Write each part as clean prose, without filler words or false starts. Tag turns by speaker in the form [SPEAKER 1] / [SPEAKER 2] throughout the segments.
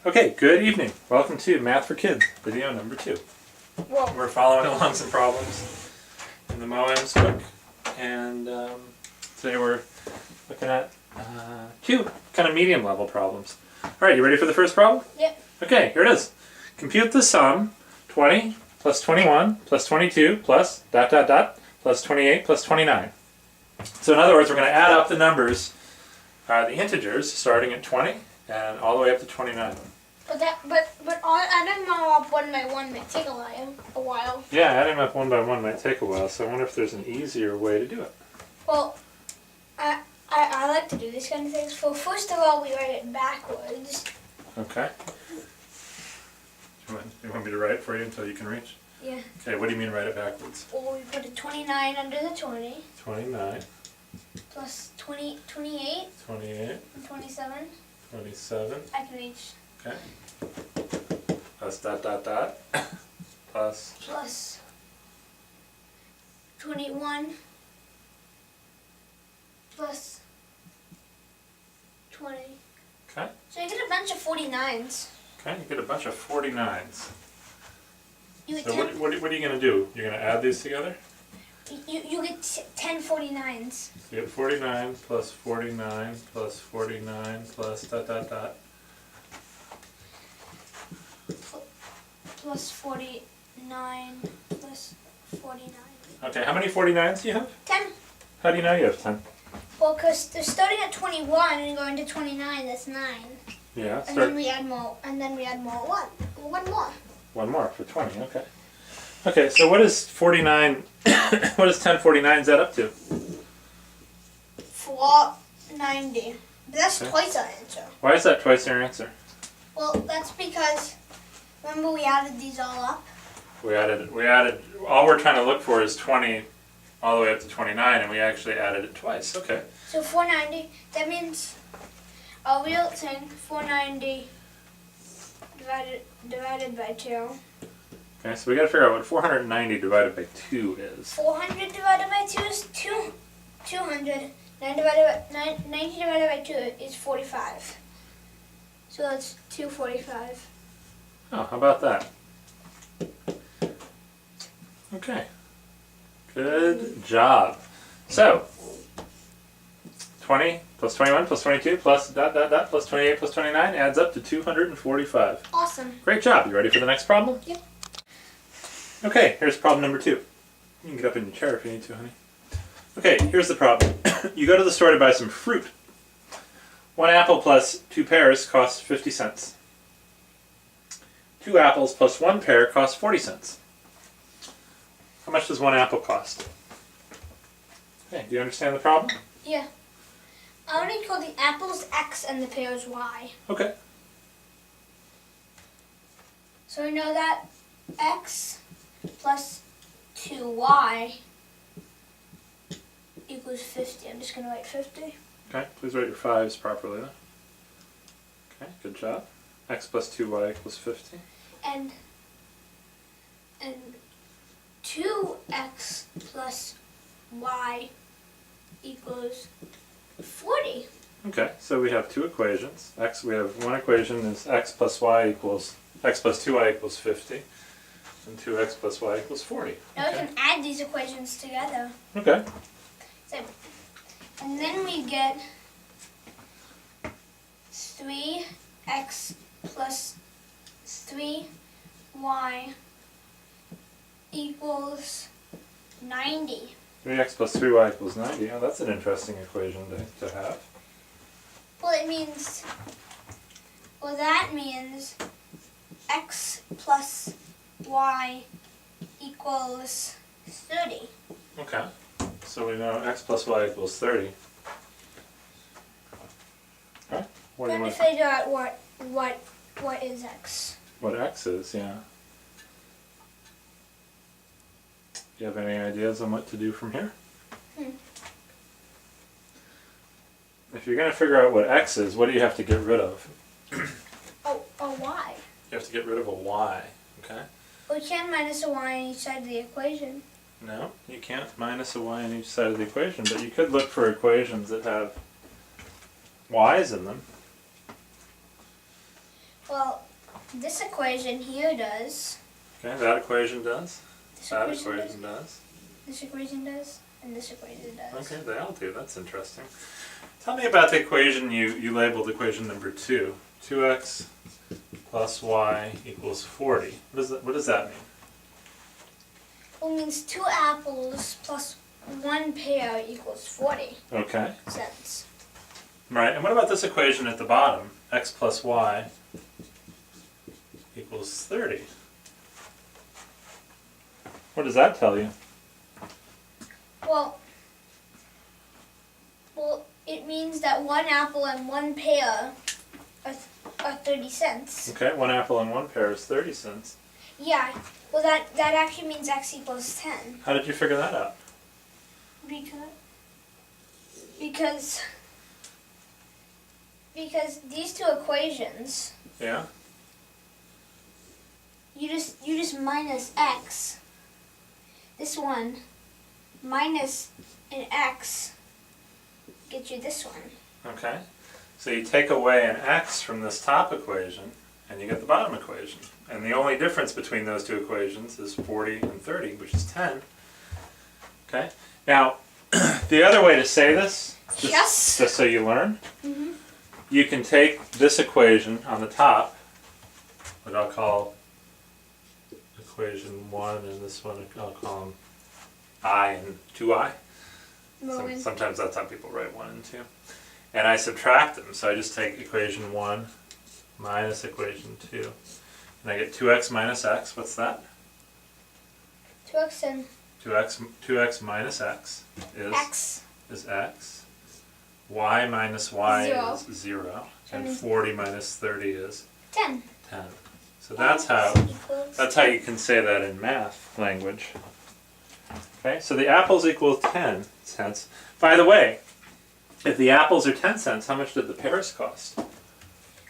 [SPEAKER 1] Okay, good evening. Welcome to Math for Kids, video number 2.
[SPEAKER 2] Whoa.
[SPEAKER 1] We're following along some problems in the MoM's book, and today we're looking at 2 kind of medium level problems. Alright, you ready for the first problem?
[SPEAKER 2] Yep.
[SPEAKER 1] Okay, here it is. Compute the sum 20 plus 21 plus 22 plus ... plus 28 plus 29. So in other words, we're going to add up the numbers, the integers, starting at 20 and all the way up to 29.
[SPEAKER 2] But adding them all up one by one might take a while.
[SPEAKER 1] Yeah, adding them up one by one might take a while, so I wonder if there's an easier way to do it.
[SPEAKER 2] Well, I like to do these kind of things. So first of all, we write it backwards.
[SPEAKER 1] Okay. You want me to write it for you until you can reach?
[SPEAKER 2] Yeah.
[SPEAKER 1] Okay, what do you mean write it backwards?
[SPEAKER 2] Well, we put a 29 under the 20.
[SPEAKER 1] 29.
[SPEAKER 2] Plus 28.
[SPEAKER 1] 28.
[SPEAKER 2] And 27.
[SPEAKER 1] 27.
[SPEAKER 2] I can reach.
[SPEAKER 1] Okay. Plus ... plus...
[SPEAKER 2] Plus 21. Plus 20.
[SPEAKER 1] Okay.
[SPEAKER 2] So you get a bunch of 49s.
[SPEAKER 1] Okay, you get a bunch of 49s.
[SPEAKER 2] You get
[SPEAKER 1] So what are you going to do? You're going to add these together?
[SPEAKER 2] You get 10 49s.
[SPEAKER 1] So you get 49 plus 49 plus 49 plus ...
[SPEAKER 2] Plus 49 plus 49.
[SPEAKER 1] Okay, how many 49s do you have?
[SPEAKER 2] 10.
[SPEAKER 1] How do you know you have 10?
[SPEAKER 2] Well, because they're starting at 21 and going to 29, that's 9.
[SPEAKER 1] Yeah,
[SPEAKER 2] And then we add more, one more.
[SPEAKER 1] One more for 20, okay. Okay, so what is 49, what does 10 49s add up to?
[SPEAKER 2] 490. That's
[SPEAKER 1] Okay.
[SPEAKER 2] twice our answer.
[SPEAKER 1] Why is that twice your answer?
[SPEAKER 2] Well, that's because, remember we added these all up?
[SPEAKER 1] We added, all we're trying to look for is 20 all the way up to 29, and we actually added it twice, okay.
[SPEAKER 2] So 490, that means a real thing, 490 divided by 2.
[SPEAKER 1] Okay, so we gotta figure out what 490 divided by 2 is.
[SPEAKER 2] 400 divided by 2 is 200. 90 divided by 2 is 45. So that's 245.
[SPEAKER 1] Oh, how about that? Okay. Good job. So, 20 plus 21 plus 22 plus ... plus 28 plus 29 adds up to 245.
[SPEAKER 2] Awesome.
[SPEAKER 1] Great job. You ready for the next problem?
[SPEAKER 2] Yep.
[SPEAKER 1] Okay, here's problem number 2. You can get up in your chair if you need to, honey. Okay, here's the problem. You go to the store to buy some fruit. 1 apple plus 2 pears costs 50 cents. 2 apples plus 1 pear costs 40 cents. How much does 1 apple cost? Okay, do you understand the problem?
[SPEAKER 2] Yeah. I already called the apples X and the pears Y.
[SPEAKER 1] Okay.
[SPEAKER 2] So we know that X plus 2Y equals 50. I'm just going to write 50.
[SPEAKER 1] Okay, please write your 5s properly then. Okay, good job. X plus 2y equals 50.
[SPEAKER 2] And 2x plus y equals 40.
[SPEAKER 1] Okay, so we have 2 equations. We have one equation is x plus 2y equals 50, and 2x plus y equals 40.
[SPEAKER 2] Now we can add these equations together.
[SPEAKER 1] Okay.
[SPEAKER 2] So, and then we get 3x plus 3y equals 90.
[SPEAKER 1] 3x plus 3y equals 90. Oh, that's an interesting equation to have.
[SPEAKER 2] Well, that means x plus y equals 30.
[SPEAKER 1] Okay. So we know x plus y equals 30. Okay. What do you
[SPEAKER 2] Trying to
[SPEAKER 1] want?
[SPEAKER 2] figure out what is x.
[SPEAKER 1] What x is, yeah. Do you have any ideas on what to do from here? If you're going to figure out what x is, what do you have to get rid of?
[SPEAKER 2] A y.
[SPEAKER 1] You have to get rid of a y, okay?
[SPEAKER 2] We can't minus a y on each side of the equation.
[SPEAKER 1] No, you can't minus a y on each side of the equation, but you could look for equations that have y's in them.
[SPEAKER 2] Well, this equation here does.
[SPEAKER 1] Okay, that equation does.
[SPEAKER 2] This
[SPEAKER 1] That
[SPEAKER 2] equation
[SPEAKER 1] equation does.
[SPEAKER 2] This equation does. And this equation does.
[SPEAKER 1] Okay, they all do. That's interesting. Tell me about the equation you labeled equation number 2. 2x plus y equals 40. What does that mean?
[SPEAKER 2] Well, it means 2 apples plus 1 pear equals 40
[SPEAKER 1] Okay.
[SPEAKER 2] cents.
[SPEAKER 1] Right, and what about this equation at the bottom? X plus y equals 30. What does that tell you?
[SPEAKER 2] Well, it means that 1 apple and 1 pear are 30 cents.
[SPEAKER 1] Okay, 1 apple and 1 pear is 30 cents.
[SPEAKER 2] Yeah, well that actually means x equals 10.
[SPEAKER 1] How did you figure that out?
[SPEAKER 2] Because these two equations,
[SPEAKER 1] Yeah?
[SPEAKER 2] you just minus x. This one minus an x gets you this one.
[SPEAKER 1] Okay. So you take away an x from this top equation, and you get the bottom equation. And the only difference between those two equations is 40 and 30, which is 10. Okay? Now, the other way to say this,
[SPEAKER 2] Yes.
[SPEAKER 1] just so you learn,
[SPEAKER 2] Mhm.
[SPEAKER 1] you can take this equation on the top, what I'll call equation 1, and this one I'll call them I and 2i. Sometimes that's how people write 1 and 2. And I subtract them, so I just take equation 1 minus equation 2. And I get 2x minus x. What's that?
[SPEAKER 2] 2x and
[SPEAKER 1] 2x minus x
[SPEAKER 2] x.
[SPEAKER 1] is x. Y minus y
[SPEAKER 2] 0.
[SPEAKER 1] is 0. And
[SPEAKER 2] means
[SPEAKER 1] 40 minus 30 is
[SPEAKER 2] 10.
[SPEAKER 1] 10. So that's how you can say that in math language. Okay, so the apples equal 10 cents. By the way, if the apples are 10 cents, how much did the pears cost?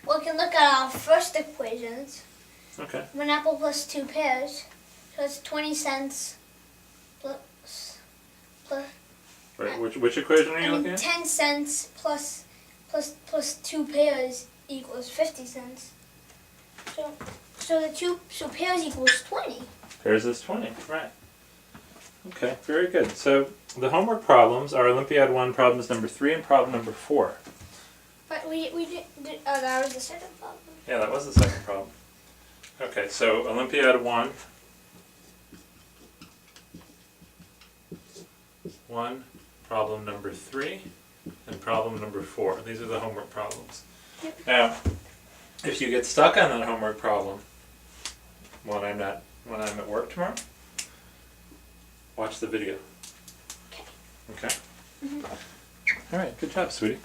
[SPEAKER 2] Well, we can look at our first equations.
[SPEAKER 1] Okay.
[SPEAKER 2] 1 apple plus 2 pears, so it's 20 cents plus
[SPEAKER 1] Right, which equation are you looking at?
[SPEAKER 2] 10 cents plus 2 pears equals 50 cents. So pears equals 20.
[SPEAKER 1] Pears is 20, right. Okay, very good. So the homework problems are Olympiad 1 problems number 3 and problem number 4.
[SPEAKER 2] But we did that was the second problem.
[SPEAKER 1] Yeah, that was the second problem. Okay, so Olympiad 1, problem number 3, and problem number 4. These are the homework problems.
[SPEAKER 2] Yep.
[SPEAKER 1] Now, if you get stuck on that homework problem when I'm at work tomorrow, watch the video.
[SPEAKER 2] Okay.
[SPEAKER 1] Okay?
[SPEAKER 2] Mhm.
[SPEAKER 1] All right, good job, sweetie.